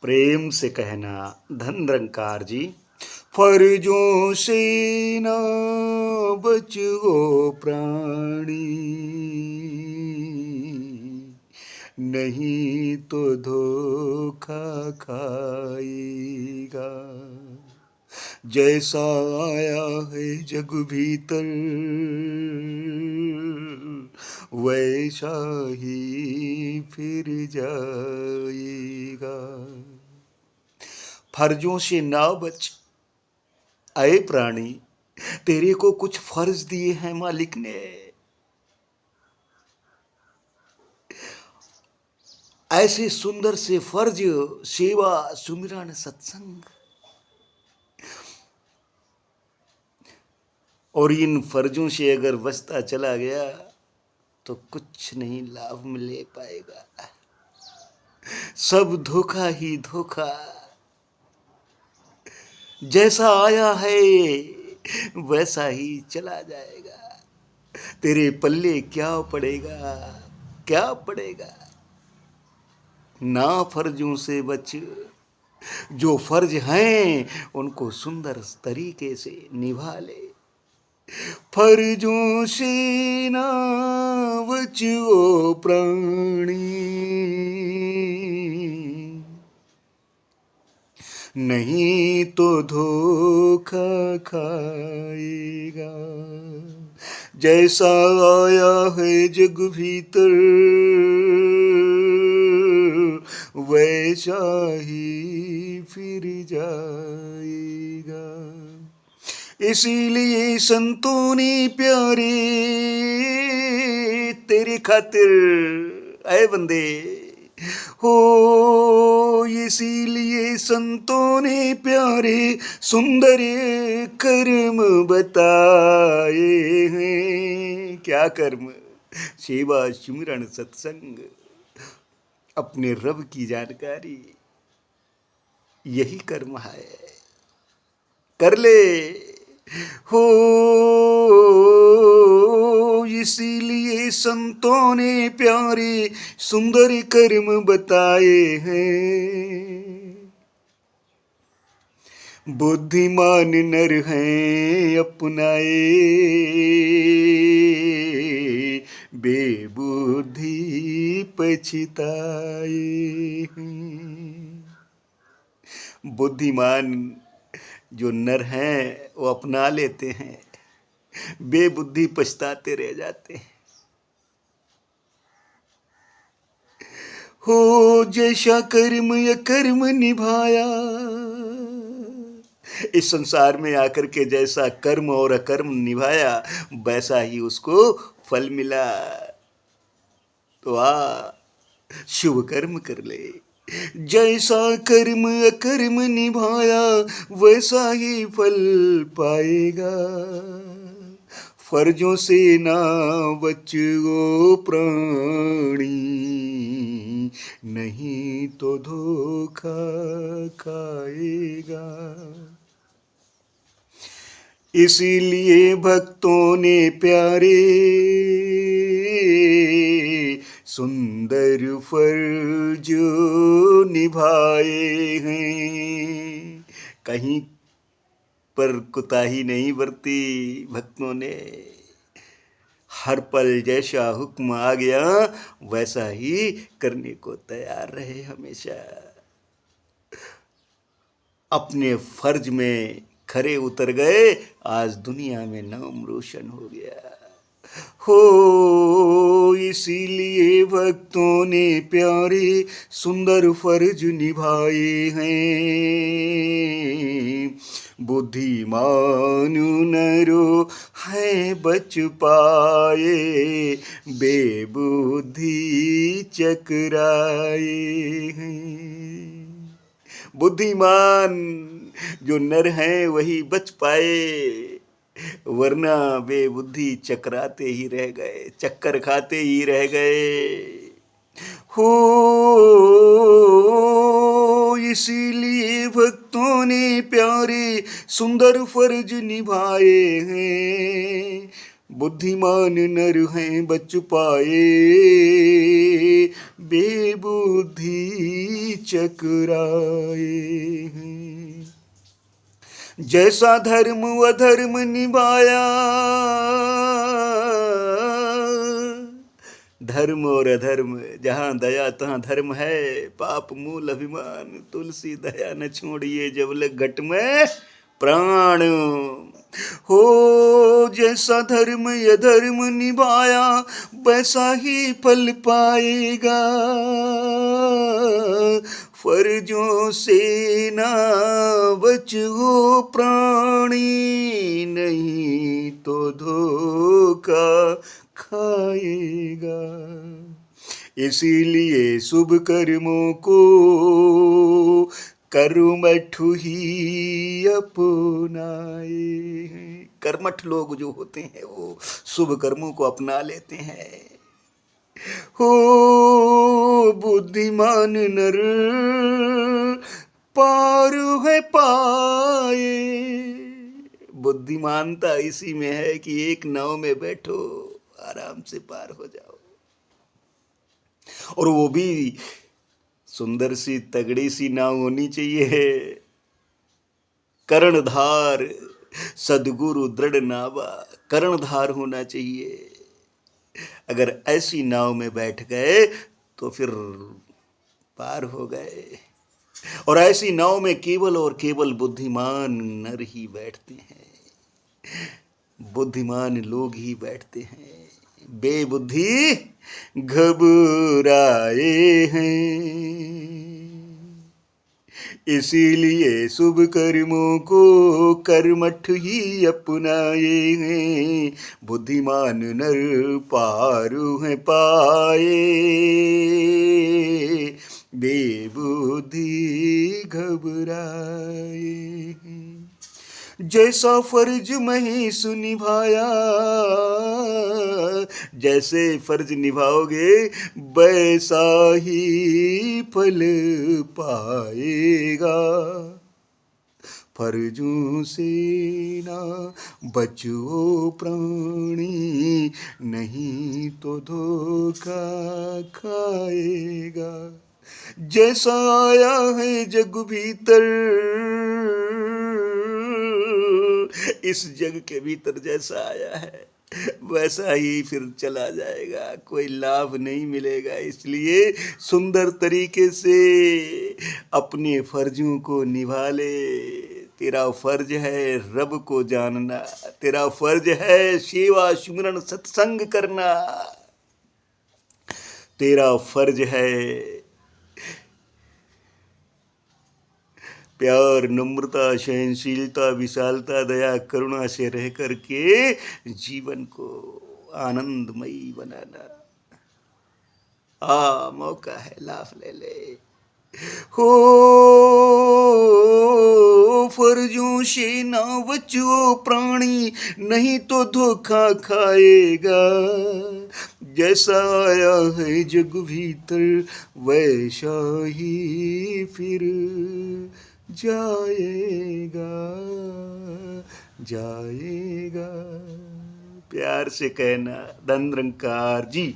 प्रेम से कहना धन निरंकार जी। फर्जों से ना बचो प्राणी, नहीं तो धोखा खाएगा। जैसा आया है जग भीतर वैसा ही फिर जाएगा। फर्जों से ना बच आए प्राणी, तेरे को कुछ फर्ज दिए हैं मालिक ने। ऐसे सुंदर से फर्ज, सेवा सुमिरन सत्संग, और इन फर्जों से अगर बचता चला गया तो कुछ नहीं लाभ मिले पाएगा। सब धोखा ही धोखा। जैसा आया है वैसा ही चला जाएगा। तेरे पल्ले क्या पड़ेगा, क्या पड़ेगा। ना फर्जों से बच, जो फर्ज हैं उनको सुंदर तरीके से निभा ले। फर्जों से ना बचो प्राणी, नहीं तो धोखा खाएगा। जैसा आया है जग भीतर वैसा ही फिर जाएगा। इसीलिए संतों ने प्यारे तेरे खातिर ऐ बंदे हो, इसीलिए संतों ने प्यारे सुंदर कर्म बताए हैं। क्या कर्म? सेवा सुमिरन सत्संग, अपने रब की जानकारी, यही कर्म है। कर ले हो, इसीलिए संतों ने प्यारे सुंदर कर्म बताए हैं। बुद्धिमान नर हैं अपनाए, बेबुद्धि पछताए हैं। बुद्धिमान जो नर हैं वो अपना लेते हैं, बेबुद्धि पछताते रह जाते हैं। हो जैसा कर्म या कर्म निभाया, इस संसार में आकर के जैसा कर्म और अकर्म निभाया वैसा ही उसको फल मिला। तो आ शुभ कर्म कर ले। जैसा कर्म अकर्म निभाया वैसा ही फल पाएगा। फर्जों से ना बचो प्राणी, नहीं तो धोखा खाएगा। इसीलिए भक्तों ने प्यारे सुंदर फर्ज निभाए हैं। कहीं पर कुताही नहीं बरती भक्तों ने। हर पल जैसा हुक्म आ गया वैसा ही करने को तैयार रहे हमेशा। अपने फर्ज में खरे उतर गए, आज दुनिया में नाम रोशन हो गया। हो इसीलिए भक्तों ने प्यारे सुंदर फर्ज निभाए हैं। बुद्धिमान नरो है बच पाए, बेबुद्धि चकराए हैं। बुद्धिमान जो नर हैं वही बच पाए, वरना बेबुद्धि चकराते ही रह गए, चक्कर खाते ही रह गए। हो इसीलिए भक्तों ने प्यारे सुंदर फर्ज निभाए हैं। बुद्धिमान नर हैं बच पाए, बेबुद्धि चकराए हैं। जैसा धर्म अधर्म निभाया, धर्म और अधर्म जहाँ दया तहाँ धर्म है, पाप मूल अभिमान तुलसी दया न छोड़िए, जब लग घट में प्राण हो। जैसा धर्म अधर्म निभाया, वैसा ही फल पाएगा, फर्जों से ना बचो प्राणी, नहीं तो धोखा खाएगा। इसीलिए शुभ कर्मों को कर्मठ ही अपनाए हैं। कर्मठ लोग जो होते हैं वो शुभ कर्मों को अपना लेते हैं। हो बुद्धिमान नर पार है पाए। बुद्धिमानता इसी में है कि एक नाव में बैठो, आराम से पार हो जाओ, और वो भी सुंदर सी तगड़ी सी नाव होनी चाहिए, कर्णधार सदगुरु दृढ़ नावा, कर्णधार होना चाहिए। अगर ऐसी नाव में बैठ गए तो फिर पार हो गए। और ऐसी नाव में केवल और केवल बुद्धिमान नर ही बैठते हैं, बुद्धिमान लोग ही बैठते हैं। बेबुद्धि घबराए हैं। इसीलिए शुभ कर्मों को कर्मठ ही अपनाए हैं, बुद्धिमान नर पार है पाए, बेबुद्धि घबराए हैं। जैसा फर्ज महेश निभाया, जैसे फर्ज निभाओगे वैसा ही फल पाएगा, फर्जों से ना बचो प्राणी, नहीं तो धोखा खाएगा। जैसा आया है जग भीतर, इस जग के भीतर जैसा आया है वैसा ही फिर चला जाएगा, कोई लाभ नहीं मिलेगा। इसलिए सुंदर तरीके से अपने फर्जों को निभा ले। तेरा फर्ज है रब को जानना, तेरा फर्ज है सेवा सुमरन सत्संग करना, तेरा फर्ज है प्यार नम्रता सहनशीलता विशालता दया करुणा से रह करके जीवन को आनंदमयी बनाना। मौका है, लाभ ले ले। हो फर्जों से ना बचो प्राणी, नहीं तो धोखा खाएगा। जैसा आया है जग भीतर वैसा ही फिर जाएगा, जाएगा। प्यार से कहना, धन निरंकार जी।